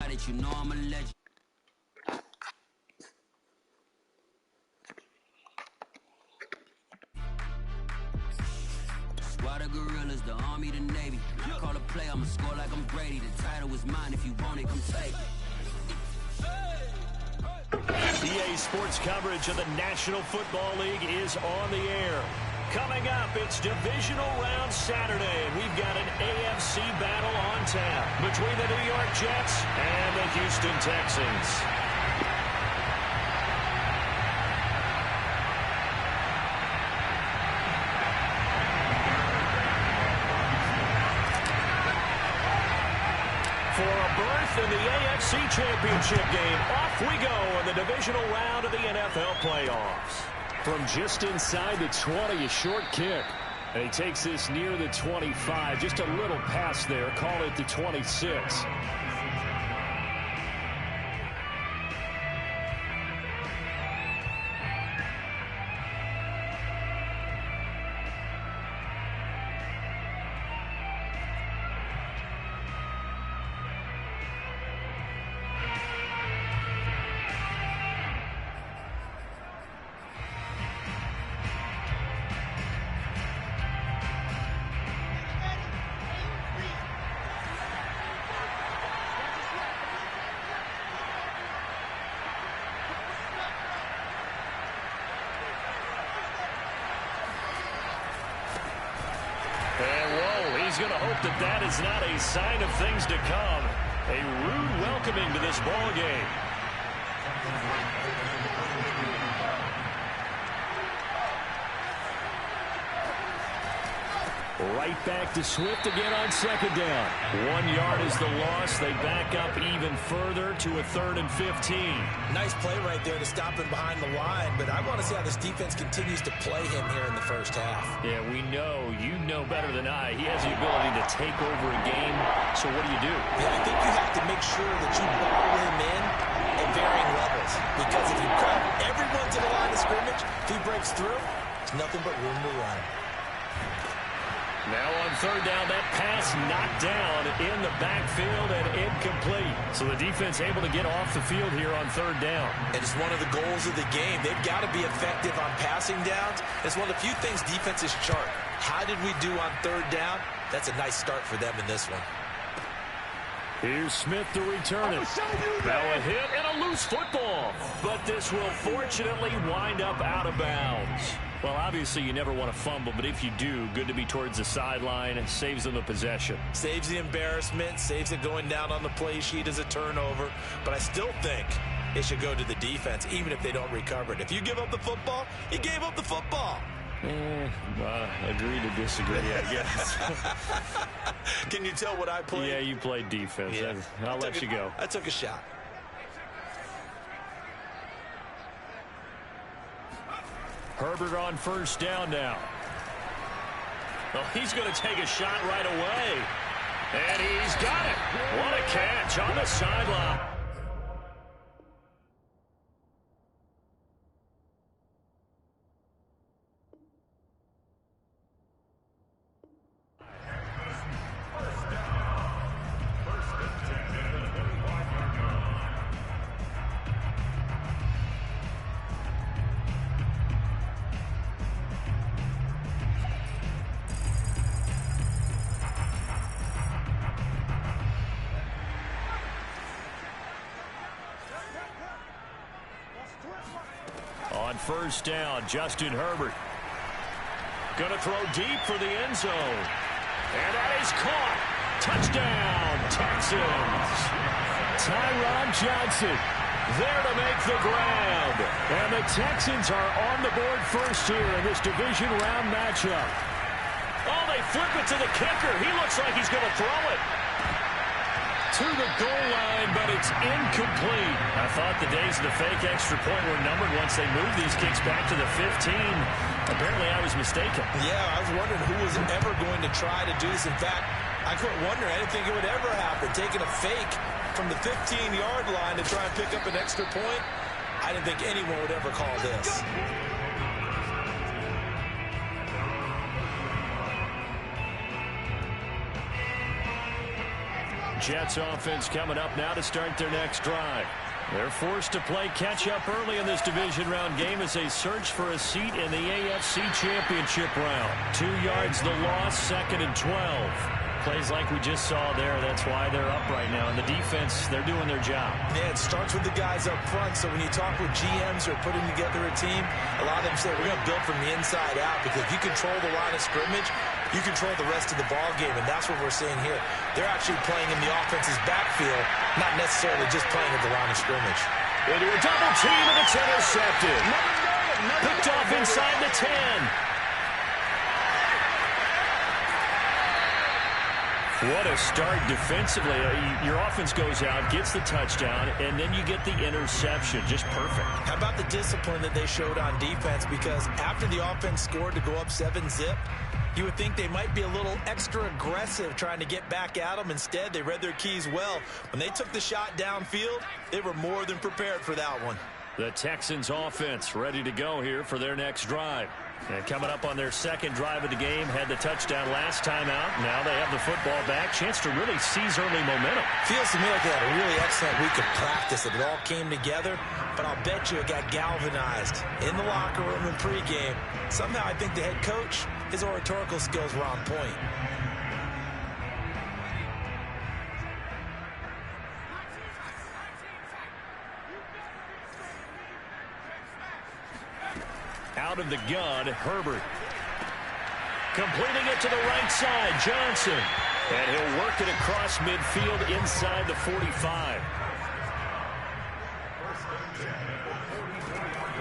that you know I'm a legend. Why the gorillas, the army, the navy? I call a play, I'ma score like I'm Brady. The title is mine, if you want it, come take it. EA Sports coverage of the National Football League is on the air. Coming up, it's Divisional Round Saturday, and we've got an AFC battle on tap between the New York Jets and the Houston Texans. For a berth in the AFC Championship game, off we go in the divisional round of the NFL playoffs. From just inside the 20, a short kick. And he takes this near the 25. Just a little pass there. Call it the 26. He's going to hope that that is not a sign of things to come. A rude welcoming to this ball game. Right back to Swift again on second down. 1 yard is the loss. They back up even further to a 3rd and 15. Nice play right there to stop him behind the line, but I want to see how this defense continues to play him here in the first half. Yeah, we know. You know better than I. He has the ability to take over a game, so what do you do? Yeah, I think you have to make sure that you bottle him in at varying levels, because if you cut everyone to the line of scrimmage, if he breaks through, there's nothing but room to run. Now on third down, that pass knocked down in the backfield and incomplete. So the defense able to get off the field here on third down. And it's one of the goals of the game. They've got to be effective on passing downs. It's one of the few things defenses chart. How did we do on third down? That's a nice start for them in this one. Here's Smith to return it. Now a hit and a loose football. But this will fortunately wind up out of bounds. Well, obviously you never want to fumble, but if you do, good to be towards the sideline. It saves them the possession. Saves the embarrassment, saves it going down on the play sheet as a turnover. But I still think it should go to the defense, even if they don't recover it. If you give up the football, you gave up the football. Agree to disagree, I guess. Can you tell what I played? Yeah, you played defense. Yeah. I'll let you go. I took a shot. Herbert on first down now. Well, he's going to take a shot right away. And he's got it. What a catch on the sideline. On first down, Justin Herbert. Going to throw deep for the end zone. And that is caught. Touchdown, Texans. Tyron Johnson there to make the grab. And the Texans are on the board first here in this division round matchup. Oh, they flip it to the kicker. He looks like he's going to throw it to the goal line, but it's incomplete. I thought the days of the fake extra point were numbered once they moved these kicks back to the 15. Apparently, I was mistaken. Yeah, I was wondering who was ever going to try to do this. In fact, I couldn't wonder. I didn't think it would ever happen. Taking a fake from the 15-yard line to try and pick up an extra point, I didn't think anyone would ever call this. Jets offense coming up now to start their next drive. They're forced to play catch-up early in this division round game as they search for a seat in the AFC Championship round. 2 yards the loss, 2nd and 12. Plays like we just saw there. That's why they're up right now. And the defense, they're doing their job. Yeah, it starts with the guys up front. So when you talk with GMs who are putting together a team, a lot of them say we're going to build from the inside out, because if you control the line of scrimmage, you control the rest of the ball game, and that's what we're seeing here. They're actually playing in the offense's backfield, not necessarily just playing at the line of scrimmage. Into a double team, and it's intercepted. Picked off inside the 10. What a start defensively. Your offense goes out, gets the touchdown, and then you get the interception. Just perfect. How about the discipline that they showed on defense? Because after the offense scored to go up 7-zip, you would think they might be a little extra aggressive trying to get back at them. Instead, they read their keys well. When they took the shot downfield, they were more than prepared for that one. The Texans offense ready to go here for their next drive. And coming up on their second drive of the game, had the touchdown last time out. Now they have the football back. Chance to really seize early momentum. Feels to me like they had a really excellent week of practice. It all came together, but I'll bet you it got galvanized in the locker room and pregame. Somehow I think the head coach, his oratorical skills were on point. Out of the gun, Herbert. Completing it to the right side, Johnson. And he'll work it across midfield inside the 45.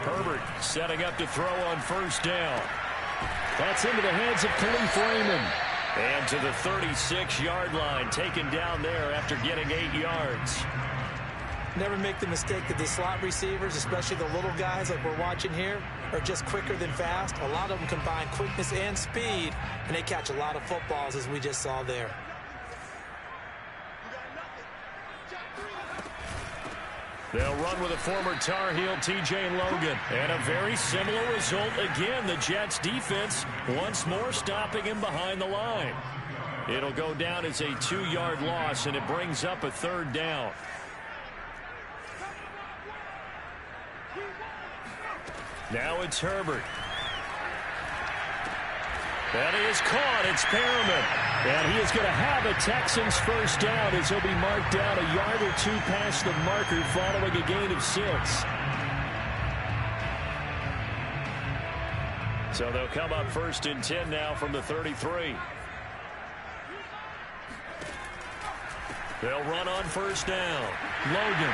Herbert setting up to throw on first down. That's into the hands of Khalif Raymond. And to the 36-yard line, taken down there after getting 8 yards. Never make the mistake that the slot receivers, especially the little guys like we're watching here, are just quicker than fast. A lot of them combine quickness and speed, and they catch a lot of footballs, as we just saw there. They'll run with a former Tar Heel, T.J. Logan. And a very similar result again. The Jets defense once more stopping him behind the line. It'll go down as a 2-yard loss, and it brings up a 3rd down. Now it's Herbert. And he is caught. It's Perriman. And he is going to have a Texans first down as he'll be marked down a yard or 2 past the marker following a gain of 6. So they'll come up 1st and 10 now from the 33. They'll run on first down. Logan.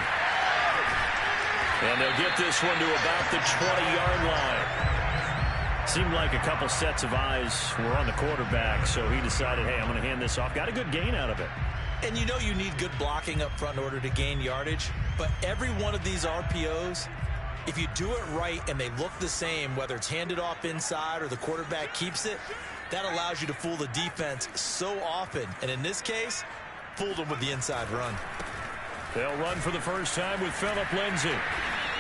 And they'll get this one to about the 20-yard line. Seemed like a couple sets of eyes were on the quarterback, so he decided, hey, I'm going to hand this off. Got a good gain out of it. And you know you need good blocking up front in order to gain yardage, but every one of these RPOs, if you do it right and they look the same, whether it's handed off inside or the quarterback keeps it, that allows you to fool the defense so often. And in this case, fooled them with the inside run. They'll run for the first time with Phillip Lindsay.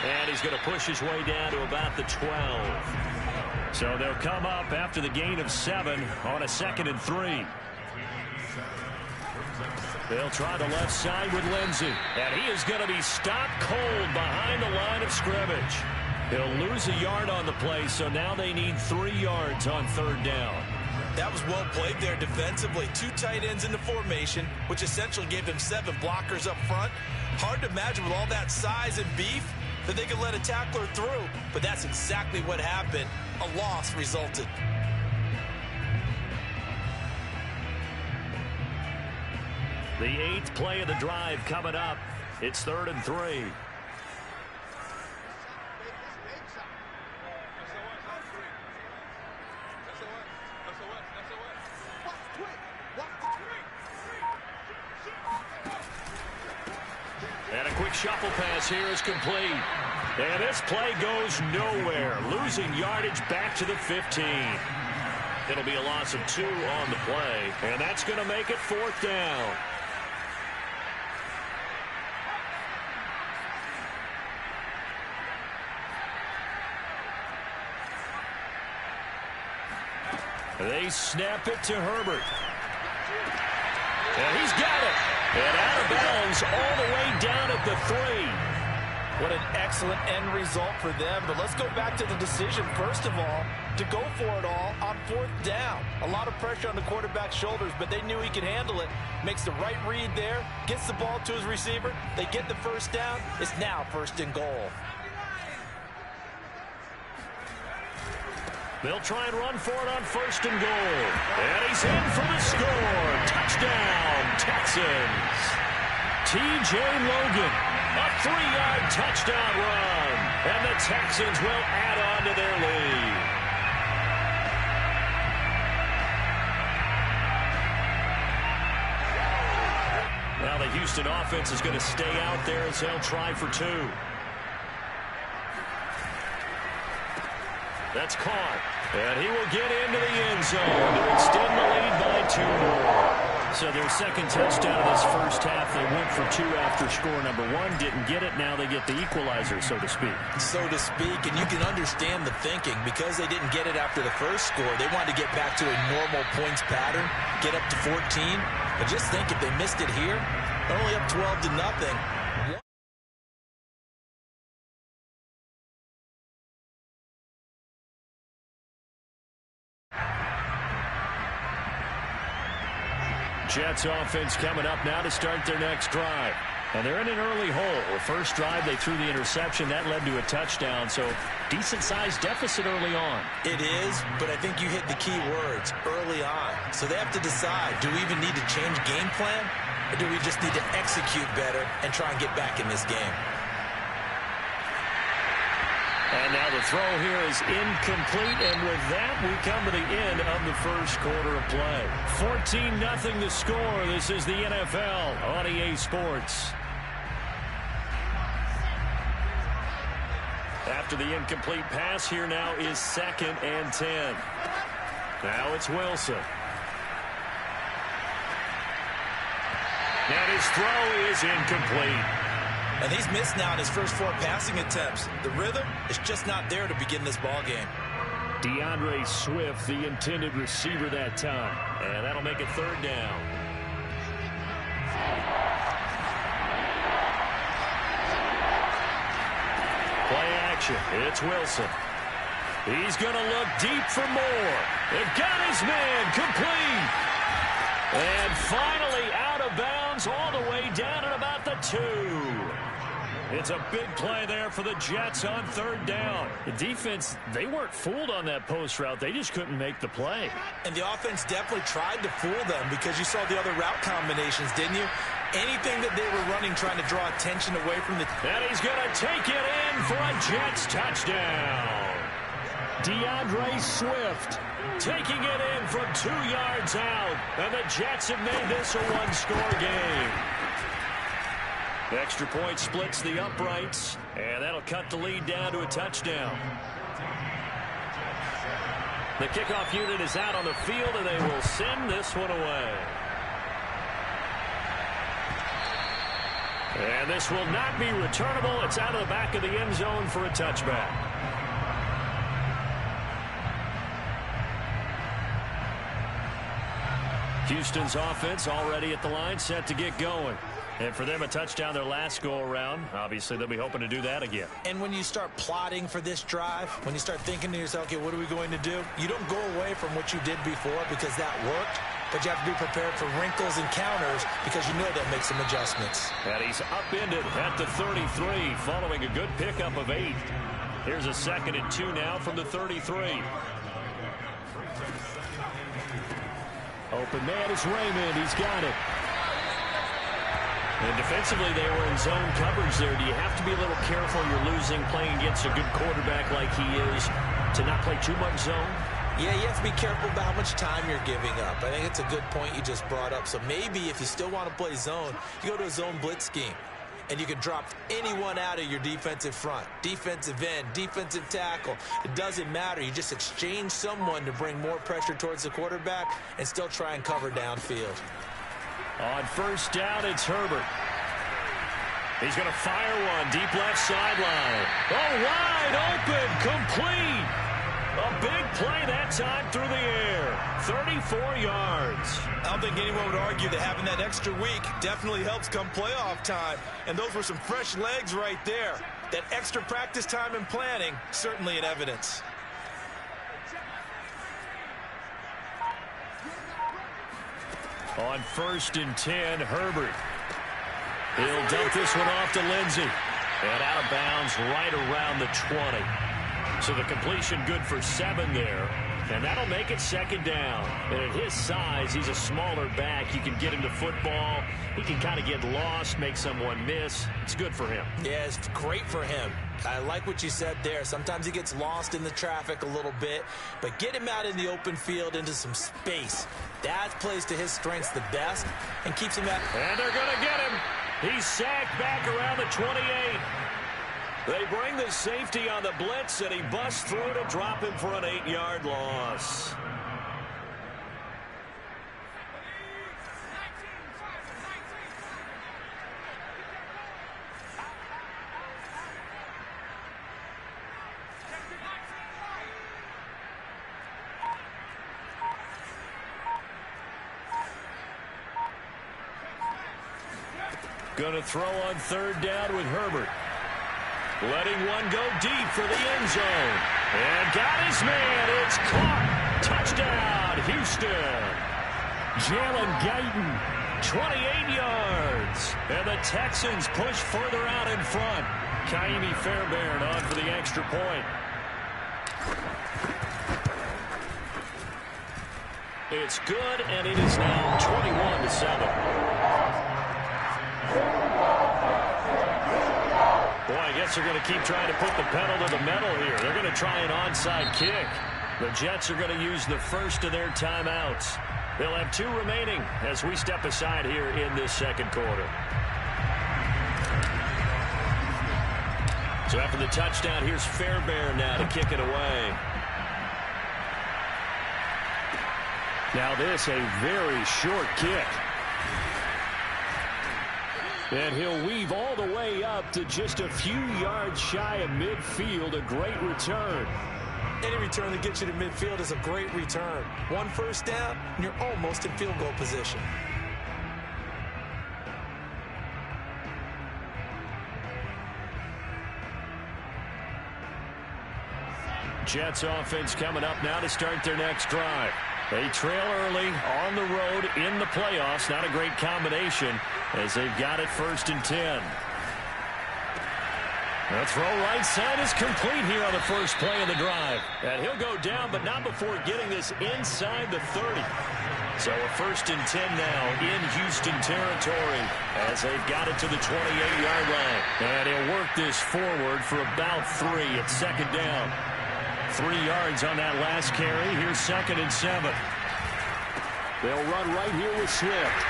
And he's going to push his way down to about the 12. So they'll come up after the gain of 7 on a 2nd and 3. They'll try the left side with Lindsay. And he is going to be stopped cold behind the line of scrimmage. He'll lose a yard on the play, so now they need 3 yards on 3rd down. That was well played there defensively. 2 tight ends in the formation, which essentially gave them 7 blockers up front. Hard to imagine with all that size and beef that they could let a tackler through, but that's exactly what happened. A loss resulted. The 8th play of the drive coming up. It's 3rd and 3. And a quick shuffle pass here is complete. And this play goes nowhere. Losing yardage back to the 15. It'll be a loss of 2 on the play. And that's going to make it 4th down. They snap it to Herbert. And he's got it. And out of bounds all the way down at the 3. What an excellent end result for them. But let's go back to the decision, first of all, to go for it all on 4th down. A lot of pressure on the quarterback's shoulders, but they knew he could handle it. Makes the right read there, gets the ball to his receiver. They get the first down. It's now 1st and goal. They'll try and run for it on 1st and goal. And he's in for the score. Touchdown, Texans. T.J. Logan, a 3-yard touchdown run. And the Texans will add on to their lead. Now the Houston offense is going to stay out there as they'll try for 2. That's caught. And he will get into the end zone to extend the lead by 2 more. So their second touchdown of this first half. They went for 2 after score number 1. Didn't get it. Now they get the equalizer, so to speak. So to speak, and you can understand the thinking. Because they didn't get it after the first score, they wanted to get back to a normal points pattern, get up to 14. But just think, if they missed it here, they're only up 12-0. Jets offense coming up now to start their next drive. And they're in an early hole. The first drive, they threw the interception. That led to a touchdown, so decent-sized deficit early on. It is, but I think you hit the key words, early on. So they have to decide, do we even need to change game plan, or do we just need to execute better and try and get back in this game? And now the throw here is incomplete, and with that, we come to the end of the first quarter of play. 14-0 the score. This is the NFL on EA Sports. After the incomplete pass, here now is 2nd and 10. Now it's Wilson. And his throw is incomplete. And he's missed now in his first 4 passing attempts. The rhythm is just not there to begin this ball game. DeAndre Swift, the intended receiver that time. And that'll make it 3rd down. Play action. It's Wilson. He's going to look deep for more. They've got his man complete. And finally out of bounds all the way down at about the 2. It's a big play there for the Jets on 3rd down. The defense, they weren't fooled on that post route. They just couldn't make the play. And the offense definitely tried to fool them because you saw the other route combinations, didn't you? Anything that they were running trying to draw attention away from the... And he's going to take it in for a Jets touchdown. DeAndre Swift taking it in from 2 yards out. And the Jets have made this a 1-score game. The extra point splits the uprights, and that'll cut the lead down to a touchdown. The kickoff unit is out on the field, and they will send this one away. And this will not be returnable. It's out of the back of the end zone for a touchback. Houston's offense already at the line, set to get going. And for them, a touchdown their last go-around. Obviously, they'll be hoping to do that again. And when you start plotting for this drive, when you start thinking to yourself, okay, what are we going to do? You don't go away from what you did before because that worked, but you have to be prepared for wrinkles and counters because you know they'll make some adjustments. And he's upended at the 33 following a good pickup of 8. Here's a 2nd and 2 now from the 33. Open man is Raymond. He's got it. And defensively, they were in zone coverage there. Do you have to be a little careful? You're losing, playing against a good quarterback like he is, to not play too much zone? Yeah, you have to be careful about how much time you're giving up. I think it's a good point you just brought up. So maybe if you still want to play zone, you go to a zone blitz scheme. And you can drop anyone out of your defensive front. Defensive end, defensive tackle. It doesn't matter. You just exchange someone to bring more pressure towards the quarterback and still try and cover downfield. On 1st down, it's Herbert. He's going to fire one deep left sideline. Oh, wide open, complete. A big play that time through the air. 34 yards. I don't think anyone would argue that having that extra week definitely helps come playoff time. And those were some fresh legs right there. That extra practice time and planning, certainly in evidence. On 1st and 10, Herbert. He'll dump this one off to Lindsey. And out of bounds right around the 20. So the completion good for 7 there. And that'll make it 2nd down. And at his size, he's a smaller back. You can get him to football. He can kind of get lost, make someone miss. It's good for him. Yeah, it's great for him. I like what you said there. Sometimes he gets lost in the traffic a little bit. But get him out in the open field into some space. That plays to his strengths the best and keeps him at... And they're going to get him. He's sacked back around the 28. They bring the safety on the blitz, and he busts through to drop him for an 8-yard loss. Going to throw on 3rd down with Herbert. Letting one go deep for the end zone. And got his man. It's caught. Touchdown, Houston. Jalen Guyton, 28 yards. And the Texans push further out in front. Kaimi Fairbairn on for the extra point. It's good, and it is now 21-7. Boy, I guess they're going to keep trying to put the pedal to the metal here. They're going to try an onside kick. The Jets are going to use the first of their timeouts. They'll have 2 remaining as we step aside here in this 2nd quarter. So after the touchdown, here's Fairbairn now to kick it away. Now this, a very short kick. And he'll weave all the way up to just a few yards shy of midfield. A great return. Any return that gets you to midfield is a great return. 1 first down, and you're almost in field goal position. Jets offense coming up now to start their next drive. They trail early on the road in the playoffs. Not a great combination as they've got it 1st and 10. The throw right side is complete here on the first play of the drive. And he'll go down, but not before getting this inside the 30. So a 1st and 10 now in Houston territory as they've got it to the 28-yard line. And he'll work this forward for about 3 at 2nd down. 3 yards on that last carry. Here's 2nd and 7. They'll run right here with Slat.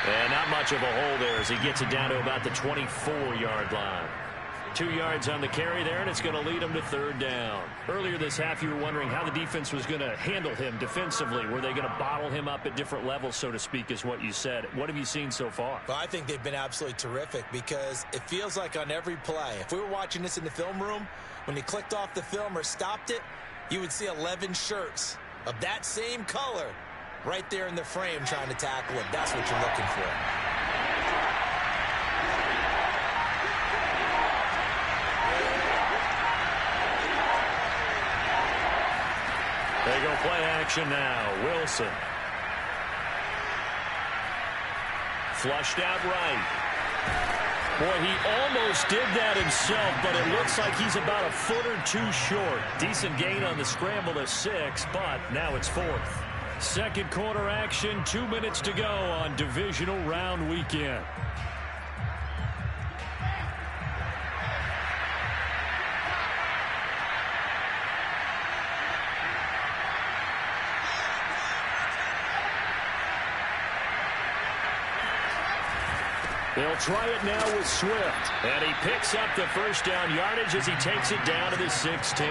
And not much of a hole there as he gets it down to about the 24-yard line. 2 yards on the carry there, and it's going to lead him to 3rd down. Earlier this half, you were wondering how the defense was going to handle him defensively. Were they going to bottle him up at different levels, so to speak, is what you said. What have you seen so far? Well, I think they've been absolutely terrific because it feels like on every play, if we were watching this in the film room, when you clicked off the film or stopped it, you would see 11 shirts of that same color right there in the frame trying to tackle him. That's what you're looking for. They go play action now. Wilson. Flushed out right. Boy, he almost did that himself, but it looks like he's about a foot or 2 short. Decent gain on the scramble to 6, but now it's 4th. 2nd quarter action, 2 minutes to go on divisional round weekend. They'll try it now with Swift. And he picks up the 1st down yardage as he takes it down to the 16.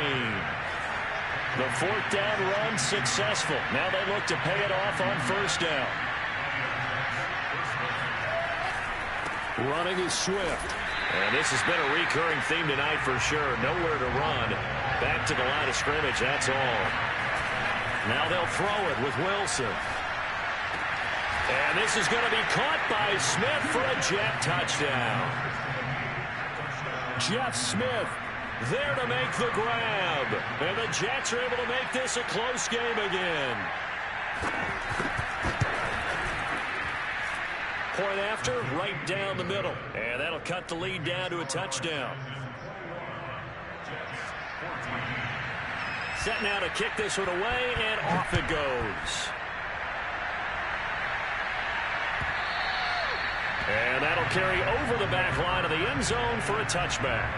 The 4th down run successful. Now they look to pay it off on 1st down. Running is Swift. And this has been a recurring theme tonight for sure. Nowhere to run. Back to the line of scrimmage, that's all. Now they'll throw it with Wilson. And this is going to be caught by Smith for a Jet touchdown. Jeff Smith there to make the grab. And the Jets are able to make this a close game again. Point after, right down the middle. And that'll cut the lead down to a touchdown. Set now to kick this one away, and off it goes. And that'll carry over the back line of the end zone for a touchback.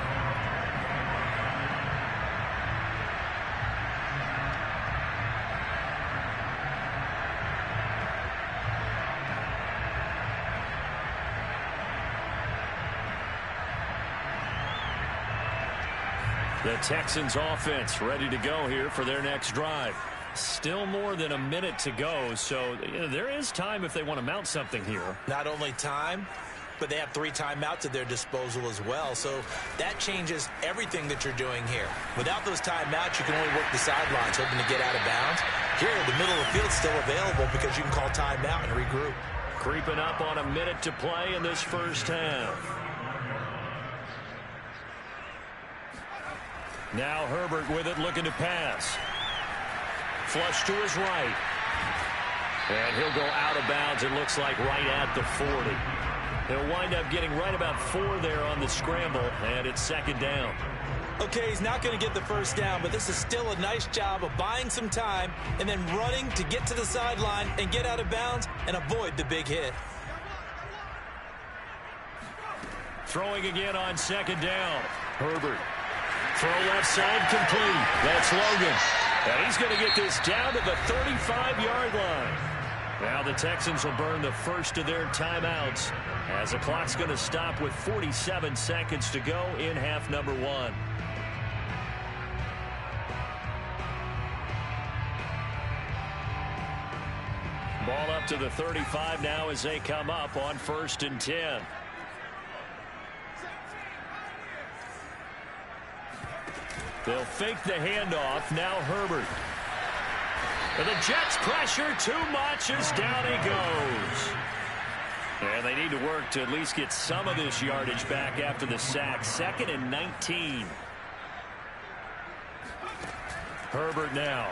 The Texans offense ready to go here for their next drive. Still more than a minute to go, so there is time if they want to mount something here. Not only time, but they have 3 timeouts at their disposal as well, so that changes everything that you're doing here. Without those timeouts, you can only work the sidelines, hoping to get out of bounds. Here, the middle of the field's still available because you can call timeout and regroup. Creeping up on a minute to play in this first half. Now Herbert with it, looking to pass. Flush to his right. And he'll go out of bounds, it looks like right at the 40. He'll wind up getting right about 4 there on the scramble, and it's second down. Okay, he's not going to get the first down, but this is still a nice job of buying some time and then running to get to the sideline and get out of bounds and avoid the big hit. Throwing again on second down. Herbert. Throw left side complete. That's Logan. And he's going to get this down to the 35-yard line. Now the Texans will burn the first of their timeouts as the clock's going to stop with 47 seconds to go in half number 1. Ball up to the 35 now as they come up on 1st and 10. They'll fake the handoff. Now Herbert. And the Jets pressure too much as down he goes. And they need to work to at least get some of this yardage back after the sack. 2nd and 19. Herbert now.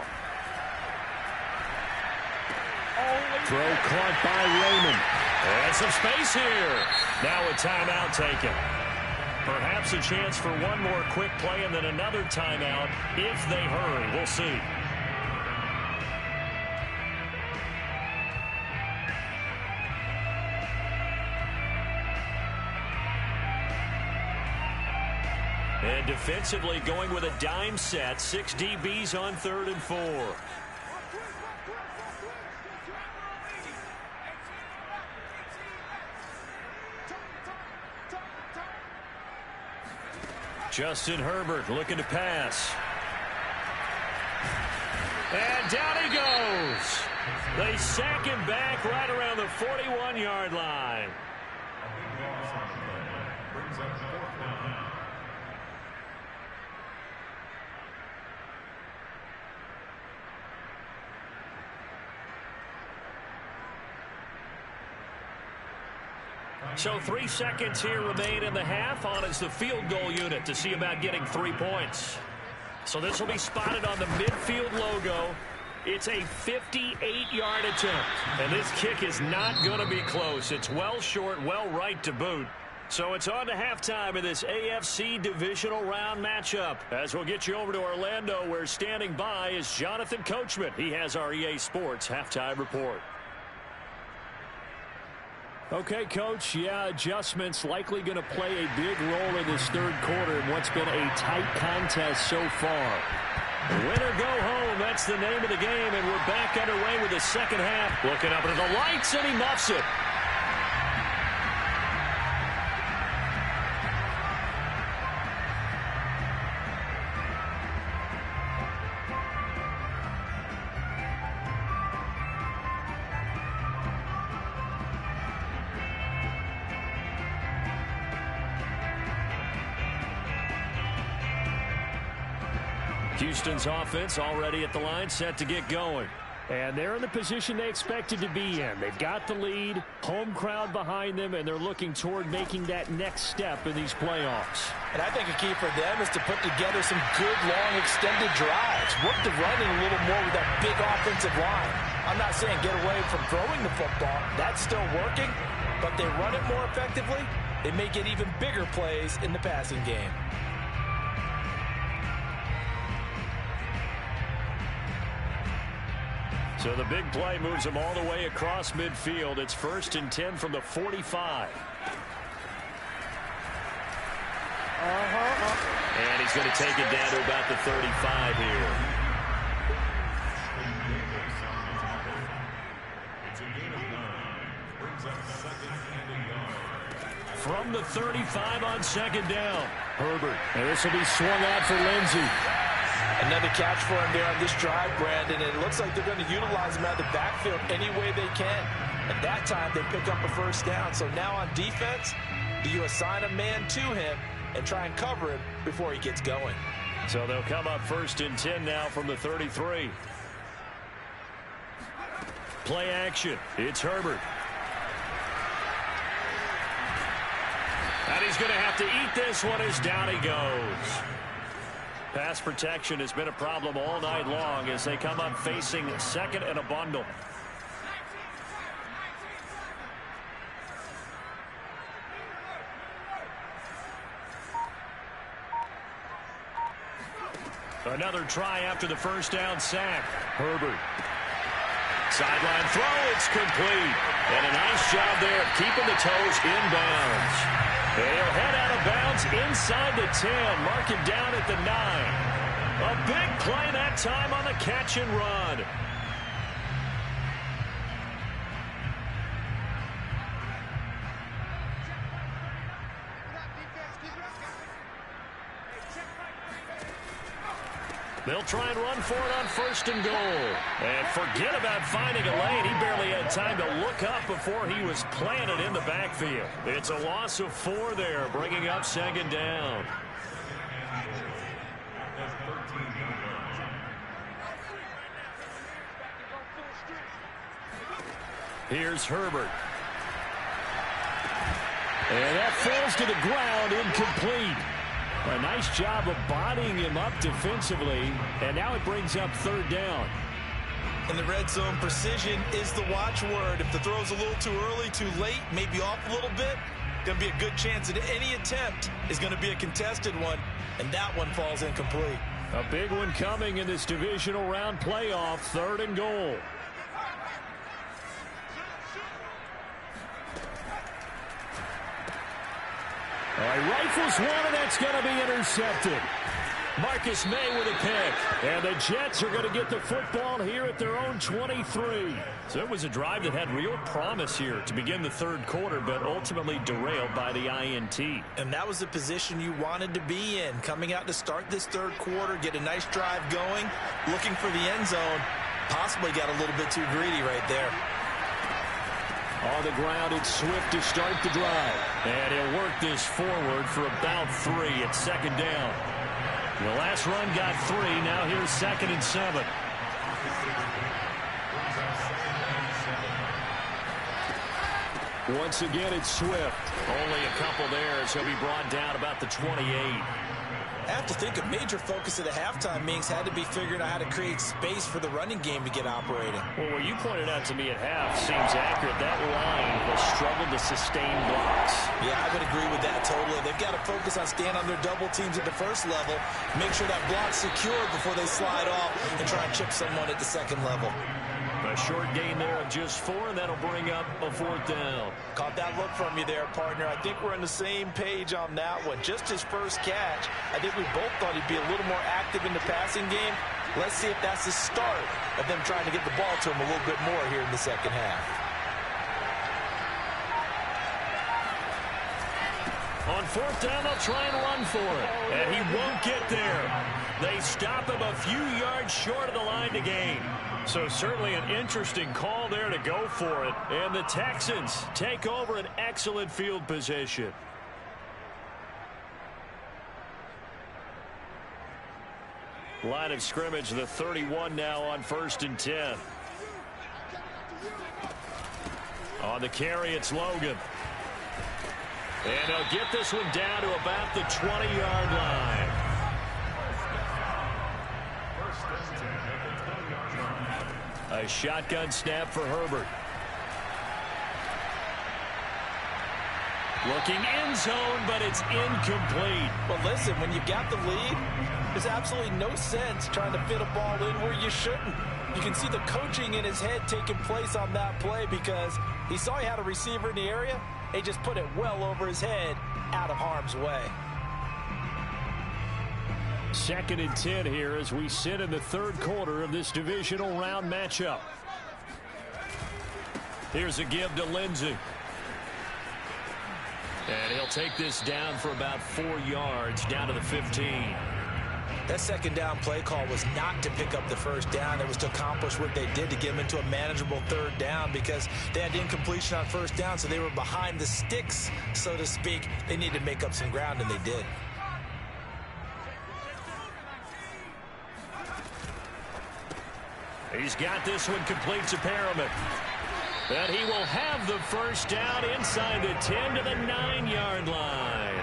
Throw caught by Raymond. And some space here. Now a timeout taken. Perhaps a chance for one more quick play and then another timeout if they hurry. We'll see. And defensively going with a dime set. 6 DBs on 3rd and 4. Justin Herbert looking to pass. And down he goes. They sack him back right around the 41-yard line. So 3 seconds here remain in the half. On is the field goal unit to see about getting 3 points. So this will be spotted on the midfield logo. It's a 58-yard attempt. And this kick is not going to be close. It's well short, well right to boot. So it's on to halftime in this AFC divisional round matchup. As we'll get you over to Orlando, where standing by is Jonathan Coachman. He has our EA Sports halftime report. Okay, Coach, yeah, adjustments likely going to play a big role in this 3rd quarter in what's been a tight contest so far. Win or go home, that's the name of the game, and we're back underway with the second half. Looking up into the lights, and he muffs it. Houston's offense already at the line, set to get going. And they're in the position they expected to be in. They've got the lead, home crowd behind them, and they're looking toward making that next step in these playoffs. And I think a key for them is to put together some good, long, extended drives. Work the running a little more with that big offensive line. I'm not saying get away from throwing the football. That's still working, but they run it more effectively. They may get even bigger plays in the passing game. So the big play moves them all the way across midfield. It's 1st and 10 from the 45. And he's going to take it down to about the 35 here. From the 35 on 2nd down. Herbert. And this will be swung out for Lindsey. Another catch for him there on this drive, Brandon. And it looks like they're going to utilize him out of the backfield any way they can. And that time they pick up a 1st down. So now on defense, do you assign a man to him and try and cover him before he gets going? So they'll come up 1st and 10 now from the 33. Play action. It's Herbert. And he's going to have to eat this one as down he goes. Pass protection has been a problem all night long as they come up facing 2nd and a bundle. Another try after the 1st down sack. Herbert. Sideline throw, it's complete. And a nice job there of keeping the toes inbounds. They'll head out of bounds inside the 10. Mark him down at the 9. A big play that time on the catch and run. They'll try and run for it on 1st and goal. And forget about finding a lane. He barely had time to look up before he was planted in the backfield. It's a loss of 4 there, bringing up 2nd down. Here's Herbert. And that falls to the ground, incomplete. A nice job of bodying him up defensively, and now it brings up 3rd down. In the red zone, precision is the watchword. If the throw's a little too early, too late, maybe off a little bit, going to be a good chance that any attempt is going to be a contested one, and that one falls incomplete. A big one coming in this divisional round playoff, 3rd and goal. All right, rifles one, and that's going to be intercepted. Marcus May with a pick. And the Jets are going to get the football here at their own 23. So it was a drive that had real promise here to begin the 3rd quarter, but ultimately derailed by the INT. And that was the position you wanted to be in. Coming out to start this 3rd quarter, get a nice drive going, looking for the end zone. Possibly got a little bit too greedy right there. On the ground, it's Swift to start the drive. And he'll work this forward for about 3 at 2nd down. The last run got 3. Now here's 2nd and 7. Once again, it's Swift. Only a couple there as he'll be brought down about the 28. I have to think a major focus of the halftime meetings had to be figuring out how to create space for the running game to get operating. Well, what you pointed out to me at half seems accurate. That line has struggled to sustain blocks. Yeah, I would agree with that totally. They've got to focus on staying on their double teams at the 1st level, make sure that block's secured before they slide off and try and chip someone at the 2nd level. A short gain there of just 4, and that'll bring up a 4th down. Caught that look from you there, partner. I think we're on the same page on that one. Just his first catch, I think we both thought he'd be a little more active in the passing game. Let's see if that's the start of them trying to get the ball to him a little bit more here in the 2nd half. On 4th down, they'll try and run for it. And he won't get there. They stop him a few yards short of the line to gain. So certainly an interesting call there to go for it. And the Texans take over an excellent field position. Line of scrimmage, the 31 now on 1st and 10. On the carry, it's Logan. And he'll get this one down to about the 20-yard line. A shotgun snap for Herbert. Looking end zone, but it's incomplete. Well, listen, when you've got the lead, there's absolutely no sense trying to fit a ball in where you shouldn't. You can see the coaching in his head taking place on that play because he saw he had a receiver in the area. He just put it well over his head, out of harm's way. 2nd and 10 here as we sit in the 3rd quarter of this divisional round matchup. Here's a give to Lindsey. And he'll take this down for about 4 yards, down to the 15. That 2nd down play call was not to pick up the 1st down. It was to accomplish what they did to get them into a manageable 3rd down because they had incompletion on 1st down, so they were behind the sticks, so to speak. They needed to make up some ground, and they did. He's got this one complete to Perriman. And he will have the 1st down inside the 10 to the 9-yard line.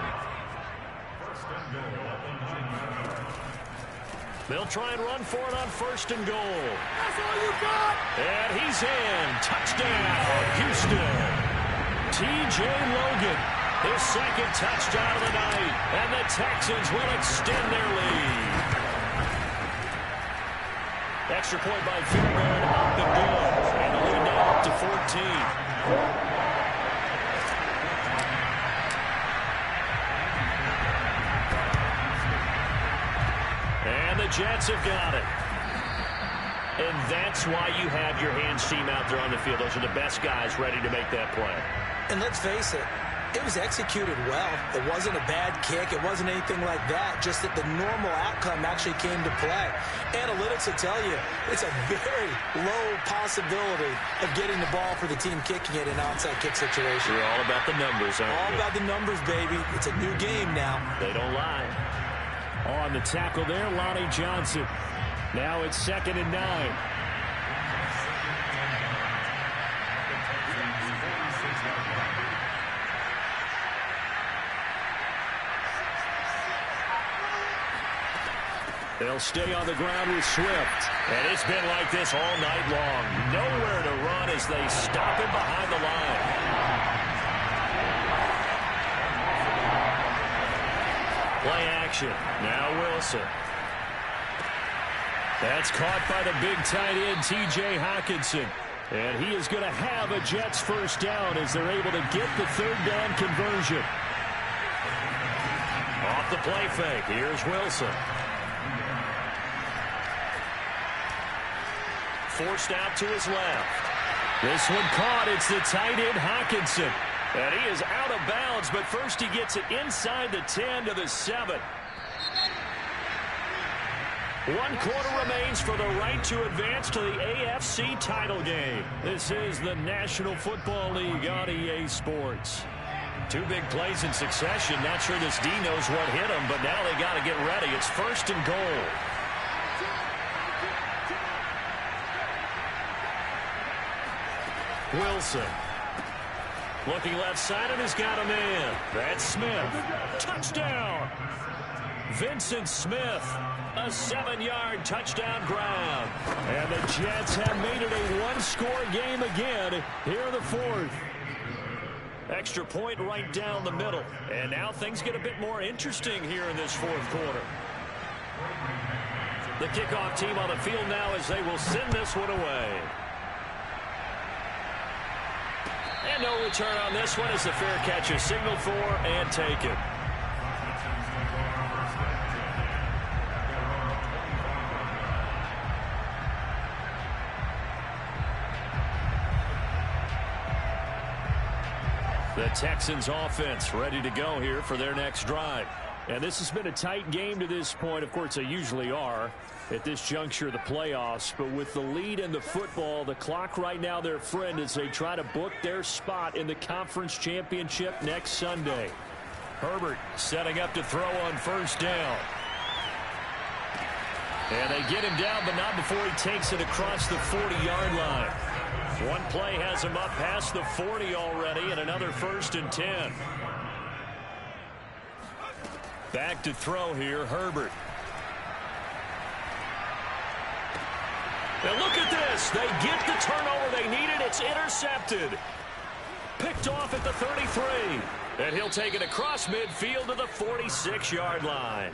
They'll try and run for it on 1st and goal. That's all you got. And he's in. Touchdown, Houston. T.J. Logan, his 2nd touchdown of the night. And the Texans will extend their lead. Extra point by Fairbairn, up and good. And the lead now up to 14. And the Jets have got it. And that's why you have your hands team out there on the field. Those are the best guys ready to make that play. And let's face it, it was executed well. It wasn't a bad kick. It wasn't anything like that. Just that the normal outcome actually came to play. Analytics will tell you it's a very low possibility of getting the ball for the team kicking it in an onside kick situation. You're all about the numbers, aren't you? All about the numbers, baby. It's a new game now. They don't lie. On the tackle there, Lonnie Johnson. Now it's 2nd and 9. They'll stay on the ground with Swift. And it's been like this all night long. Nowhere to run as they stop him behind the line. Play action. Now Wilson. That's caught by the big tight end, T.J. Hawkinson. And he is going to have a Jets 1st down as they're able to get the 3rd down conversion. Off the play fake. Here's Wilson. Forced out to his left. This one caught. It's the tight end, Hawkinson. And he is out of bounds, but first he gets it inside the 10 to the 7. 1 quarter remains for the right to advance to the AFC title game. This is the National Football League on EA Sports. 2 big plays in succession. Not sure this D knows what hit him, but now they got to get ready. It's 1st and goal. Wilson. Looking left side, and he's got a man. That's Smith. Touchdown. Vincent Smith. A 7-yard touchdown grab. And the Jets have made it a 1-score game again here in the 4th. Extra point right down the middle. And now things get a bit more interesting here in this 4th quarter. The kickoff team on the field now as they will send this one away. And no return on this one as the fair catch is signaled for and taken. The Texans offense ready to go here for their next drive. And this has been a tight game to this point. Of course, they usually are at this juncture of the playoffs. But with the lead in the football, the clock right now their friend as they try to book their spot in the conference championship next Sunday. Herbert setting up to throw on 1st down. And they get him down, but not before he takes it across the 40-yard line. One play has him up past the 40 already, and another 1st and 10. Back to throw here, Herbert. And look at this. They get the turnover they needed. It's intercepted. Picked off at the 33. And he'll take it across midfield to the 46-yard line.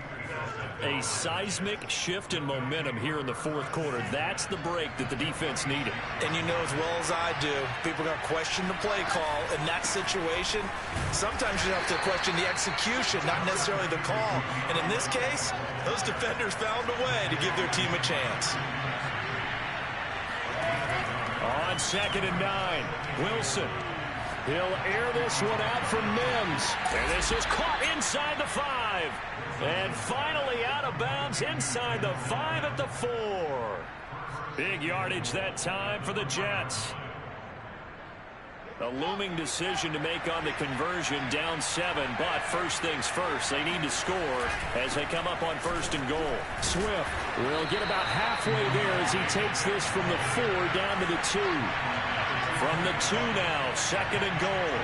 A seismic shift in momentum here in the 4th quarter. That's the break that the defense needed. And you know as well as I do, people are going to question the play call in that situation. Sometimes you have to question the execution, not necessarily the call. And in this case, those defenders found a way to give their team a chance. On 2nd and 9, Wilson. He'll air this one out from Mims. And this is caught inside the 5. And finally out of bounds inside the 5 at the 4. Big yardage that time for the Jets. A looming decision to make on the conversion, down 7. But first things first, they need to score as they come up on 1st and goal. Swift will get about halfway there as he takes this from the 4 down to the 2. From the 2 now, 2nd and goal.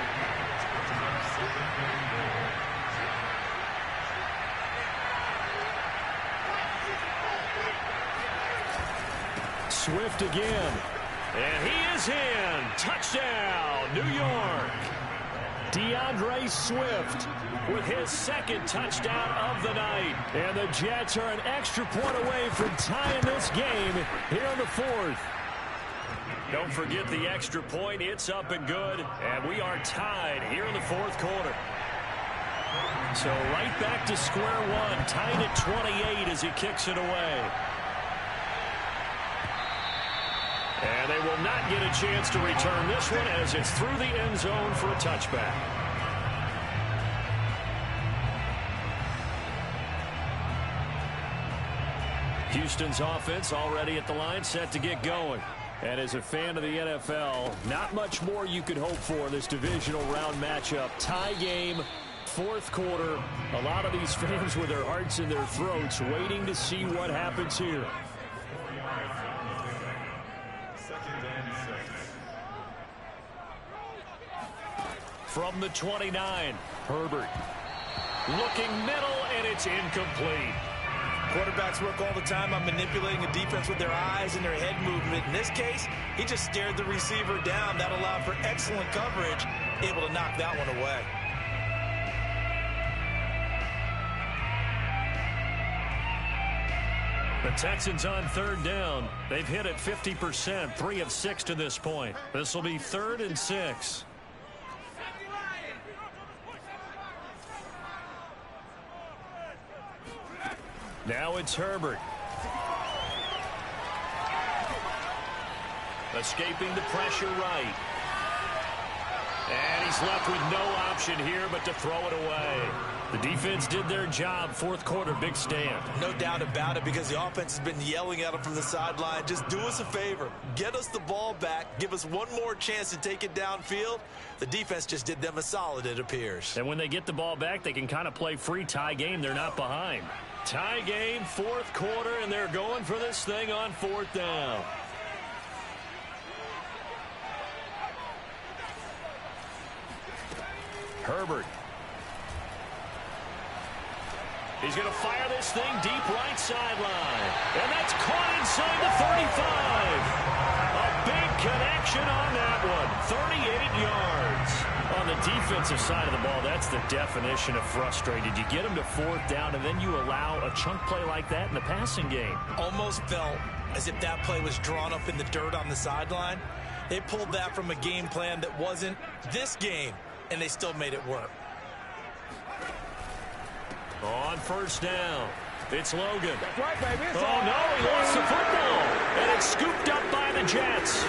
Swift again. And he is in. Touchdown, New York. DeAndre Swift with his 2nd touchdown of the night. And the Jets are an extra point away from tying this game here in the 4th. Don't forget the extra point. It's up and good. And we are tied here in the 4th quarter. So right back to square one. Tied at 28 as he kicks it away. And they will not get a chance to return this one as it's through the end zone for a touchback. Houston's offense already at the line, set to get going. And as a fan of the NFL, not much more you could hope for this divisional round matchup. Tie game, 4th quarter. A lot of these fans with their hearts in their throats waiting to see what happens here. From the 29, Herbert. Looking middle, and it's incomplete. Quarterbacks work all the time on manipulating a defense with their eyes and their head movement. In this case, he just stared the receiver down. That allowed for excellent coverage, able to knock that one away. The Texans on 3rd down. They've hit it 50%, 3 of 6 to this point. This will be 3rd and 6. Now it's Herbert. Escaping the pressure right. And he's left with no option here but to throw it away. The defense did their job. 4th quarter, big stand. No doubt about it, because the offense has been yelling at him from the sideline. Just do us a favor. Get us the ball back. Give us one more chance to take it downfield. The defense just did them a solid, it appears. And when they get the ball back, they can kind of play free tie game. They're not behind. Tie game, 4th quarter, and they're going for this thing on 4th down. Herbert. He's going to fire this thing deep right sideline. And that's caught inside the 35. A big connection on that one. 38 yards. On the defensive side of the ball, that's the definition of frustrated. You get them to 4th down, and then you allow a chunk play like that in the passing game. Almost felt as if that play was drawn up in the dirt on the sideline. They pulled that from a game plan that wasn't this game, and they still made it work. On 1st down, it's Logan. That's right, baby. It's Oh, no, he lost the football. And it's scooped up by the Jets.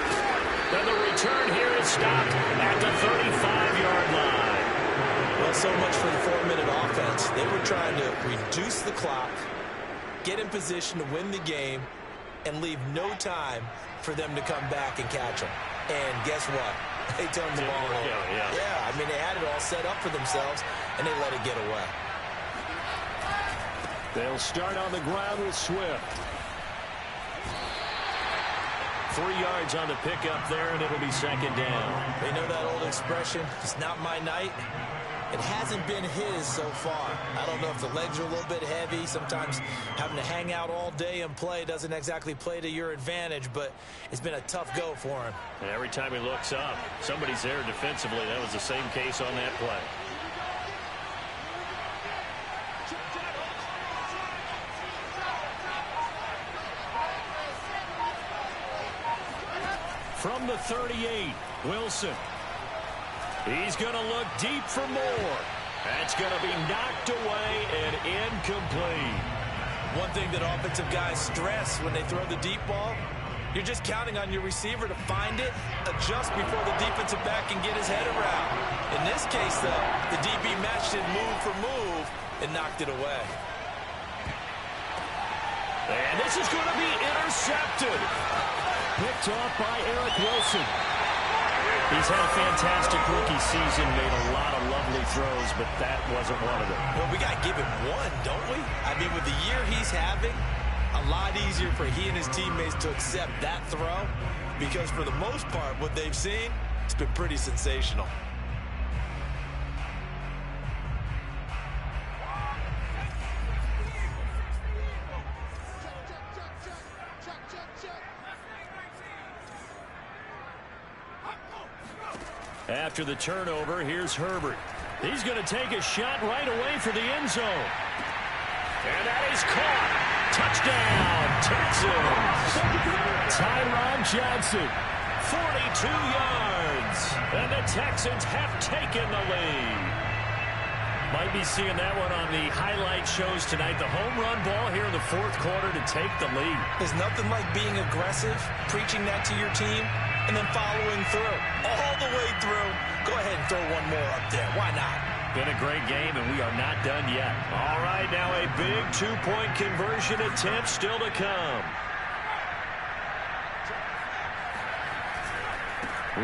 And the return here is stopped at the 35-yard line. Well, so much for the 4-minute offense. They were trying to reduce the clock, get in position to win the game, and leave no time for them to come back and catch them. And guess what? They turned the ball over. Yeah, I mean, they had it all set up for themselves, and they let it get away. They'll start on the ground with Swift. 3 yards on the pickup there, and it'll be second down. They know that old expression, it's not my night. It hasn't been his so far. I don't know if the legs are a little bit heavy. Sometimes having to hang out all day and play doesn't exactly play to your advantage, but it's been a tough go for him. And every time he looks up, somebody's there defensively. That was the same case on that play. From the 38, Wilson. He's going to look deep for more. That's going to be knocked away and incomplete. One thing that offensive guys stress when they throw the deep ball, you're just counting on your receiver to find it, adjust before the defensive back can get his head around. In this case, though, the DB matched it move for move and knocked it away. And this is going to be intercepted. Picked off by Eric Wilson. He's had a fantastic rookie season, made a lot of lovely throws, but that wasn't one of them. Well, we got to give him one, don't we? I mean, with the year he's having, a lot easier for he and his teammates to accept that throw because for the most part, what they've seen, it's been pretty sensational. After the turnover, here's Herbert. He's going to take a shot right away for the end zone. And that is caught. Touchdown, Texans. Tyron Johnson, 42 yards. And the Texans have taken the lead. Might be seeing that one on the highlight shows tonight. The home run ball here in the fourth quarter to take the lead. There's nothing like being aggressive, preaching that to your team, and then following through. All the way through. Go ahead and throw one more up there. Why not? Been a great game, and we are not done yet. All right, now a big two-point conversion attempt still to come.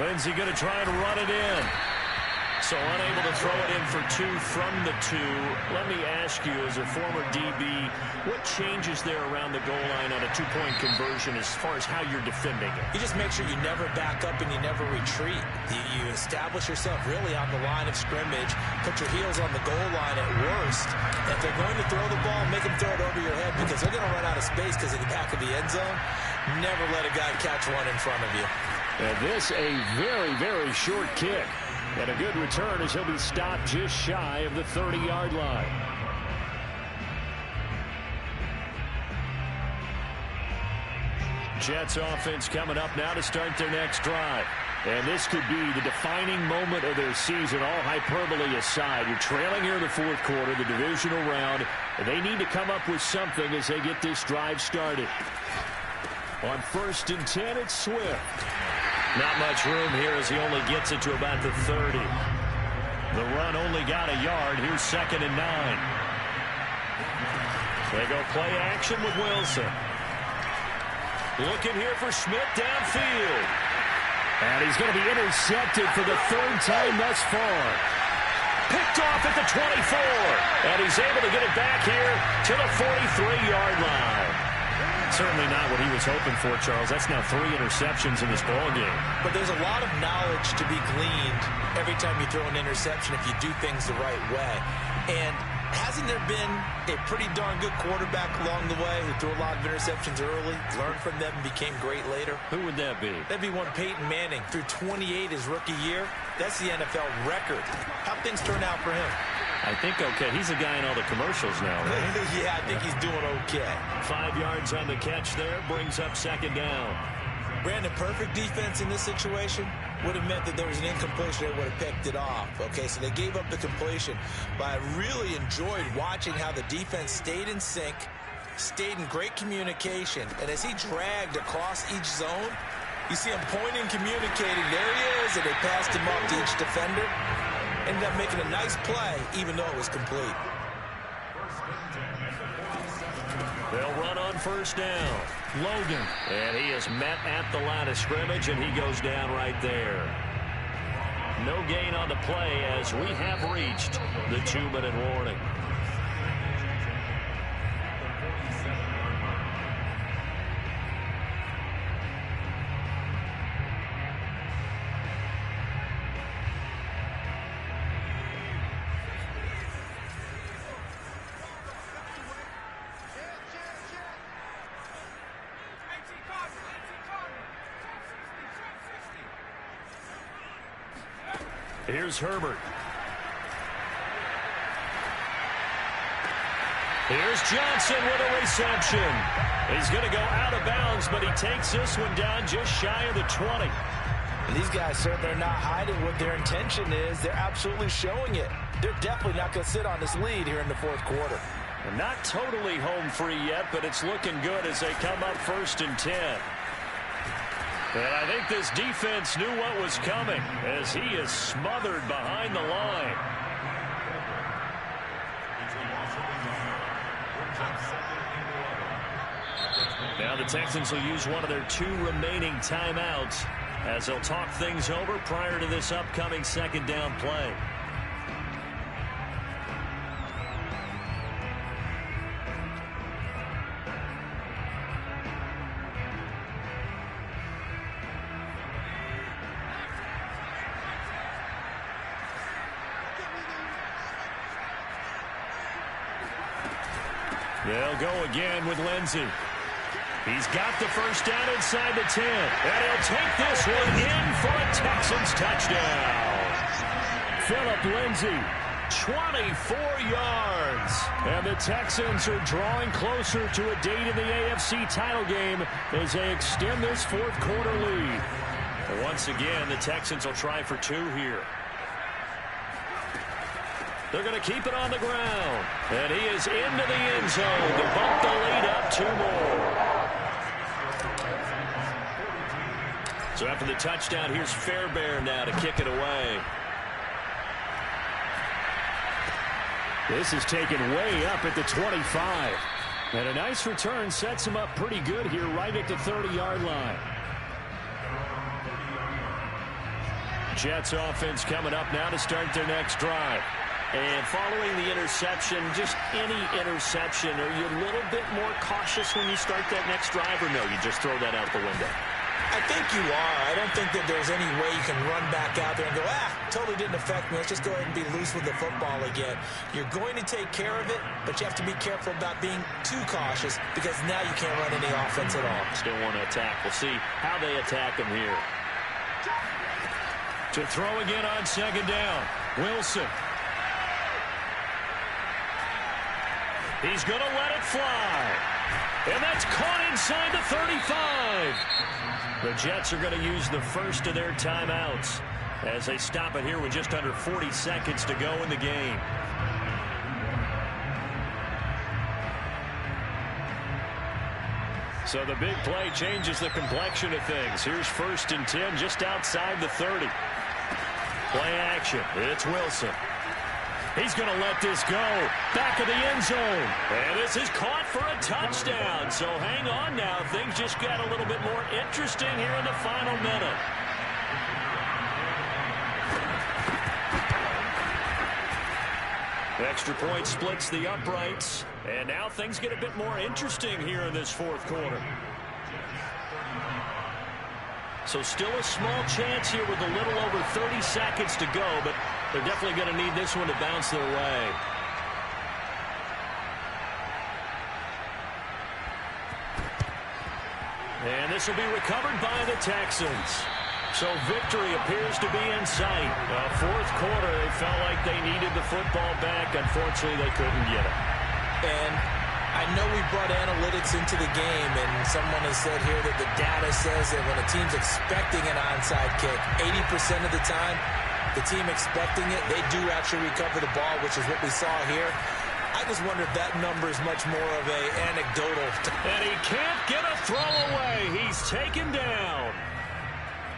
Lindsey going to try and run it in. So unable to throw it in for 2 from the 2. Let me ask you, as a former DB, what changes there around the goal line on a two-point conversion as far as how you're defending it? You just make sure you never back up and you never retreat. You establish yourself really on the line of scrimmage, put your heels on the goal line at worst. And if they're going to throw the ball, make them throw it over your head because they're going to run out of space because of the back of the end zone. Never let a guy catch one in front of you. And this a very, very short kick. And a good return as he'll be stopped just shy of the 30-yard line. Jets offense coming up now to start their next drive. And this could be the defining moment of their season, all hyperbole aside. You're trailing here in the fourth quarter, the divisional round, and they need to come up with something as they get this drive started. On 1st and 10, it's Swift. Not much room here as he only gets it to about the 30. The run only got a yard. Here's 2nd and 9. They go play action with Wilson. Looking here for Smith downfield. And he's going to be intercepted for the 3rd time thus far. Picked off at the 24. And he's able to get it back here to the 43-yard line. Certainly not what he was hoping for, Charles. That's now 3 interceptions in this ballgame. But there's a lot of knowledge to be gleaned every time you throw an interception if you do things the right way. And hasn't there been a pretty darn good quarterback along the way who threw a lot of interceptions early, learned from them, and became great later? Who would that be? That'd be one Peyton Manning. Threw 28 his rookie year. That's the NFL record. How'd things turn out for him? I think okay. He's a guy in all the commercials now, right? Yeah, I think he's doing okay. 5 yards on the catch there. Brings up 2nd down. Brandon, perfect defense in this situation would have meant that there was an incompletion that would have picked it off. Okay, so they gave up the completion. But I really enjoyed watching how the defense stayed in sync, stayed in great communication. And as he dragged across each zone, you see him pointing, communicating. There he is, and they passed him up to each defender. Ended up making a nice play, even though it was complete. They'll run on 1st down. Logan. And he is met at the line of scrimmage, and he goes down right there. No gain on the play as we have reached the 2-minute warning. Here's Herbert. Here's Johnson with a reception. He's going to go out of bounds, but he takes this one down just shy of the 20. And these guys certainly are not hiding what their intention is. They're absolutely showing it. They're definitely not going to sit on this lead here in the fourth quarter. And not totally home free yet, but it's looking good as they come up 1st and 10. And I think this defense knew what was coming as he is smothered behind the line. Now the Texans will use one of their 2 remaining timeouts as they'll talk things over prior to this upcoming 2nd down play. They'll go again with Lindsey. He's got the first down inside the 10. And he'll take this one in for a Texans touchdown. Phillip Lindsey, 24 yards. And the Texans are drawing closer to a date in the AFC title game as they extend this 4th quarter lead. Once again, the Texans will try for 2 here. They're going to keep it on the ground. And he is into the end zone to bump the lead up 2 more. So after the touchdown, here's Fairbairn now to kick it away. This is taken way up at the 25. And a nice return sets him up pretty good here right at the 30-yard line. Jets offense coming up now to start their next drive. And following the interception, just any interception, are you a little bit more cautious when you start that next drive, or no, you just throw that out the window? I think you are. I don't think that there's any way you can run back out there and go, totally didn't affect me. Let's just go ahead and be loose with the football again. You're going to take care of it, but you have to be careful about being too cautious because now you can't run any offense at all. Still want to attack. We'll see how they attack him here. To throw again on 2nd down, Wilson. He's going to let it fly. And that's caught inside the 35. The Jets are going to use the first of their timeouts as they stop it here with just under 40 seconds to go in the game. So the big play changes the complexion of things. Here's 1st and 10 just outside the 30. Play action. It's Wilson. He's going to let this go. Back of the end zone. And this is caught for a touchdown. So hang on now. Things just got a little bit more interesting here in the final minute. Extra point splits the uprights. And now things get a bit more interesting here in this 4th quarter. So still a small chance here with a little over 30 seconds to go, but they're definitely going to need this one to bounce their way. And this will be recovered by the Texans. So victory appears to be in sight. 4th quarter, they felt like they needed the football back. Unfortunately, they couldn't get it. And I know we brought analytics into the game, and someone has said here that the data says that when a team's expecting an onside kick, 80% of the time, the team expecting it, they do actually recover the ball, which is what we saw here. I just wonder if that number is much more of a anecdotal. And he can't get a throw away. He's taken down.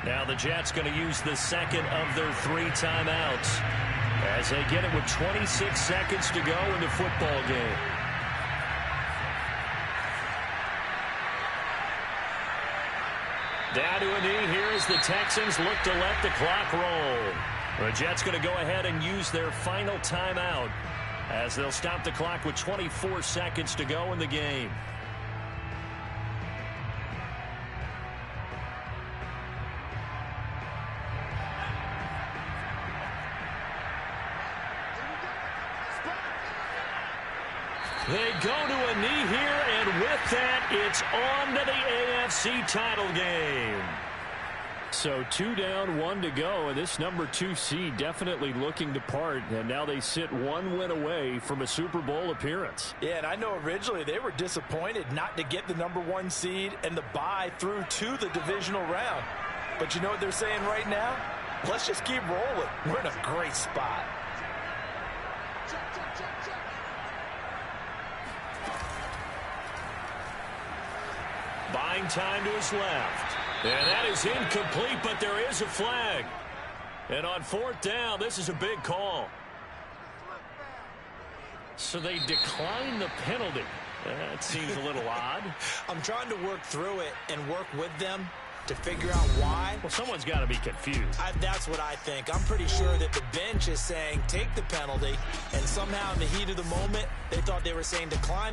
Now the Jets going to use the 2nd of their 3 timeouts as they get it with 26 seconds to go in the football game. Down to a knee here as the Texans look to let the clock roll. The Jets going to go ahead and use their final timeout as they'll stop the clock with 24 seconds to go in the game. They go to a knee here, and with that, it's on to the AFC title game. So 2 down, 1 to go, and this number 2 seed definitely looking to part, and now they sit 1 win away from a Super Bowl appearance. Yeah, and I know originally they were disappointed not to get the number 1 seed and the bye through to the divisional round. But you know what they're saying right now? Let's just keep rolling. We're in a great spot. Buying time to his left. And that is incomplete, but there is a flag. And on 4th down, this is a big call. So they decline the penalty. That seems a little odd. I'm trying to work through it and work with them to figure out why. Well, someone's got to be confused. That's what I think. I'm pretty sure that the bench is saying take the penalty, and somehow in the heat of the moment, they thought they were saying decline the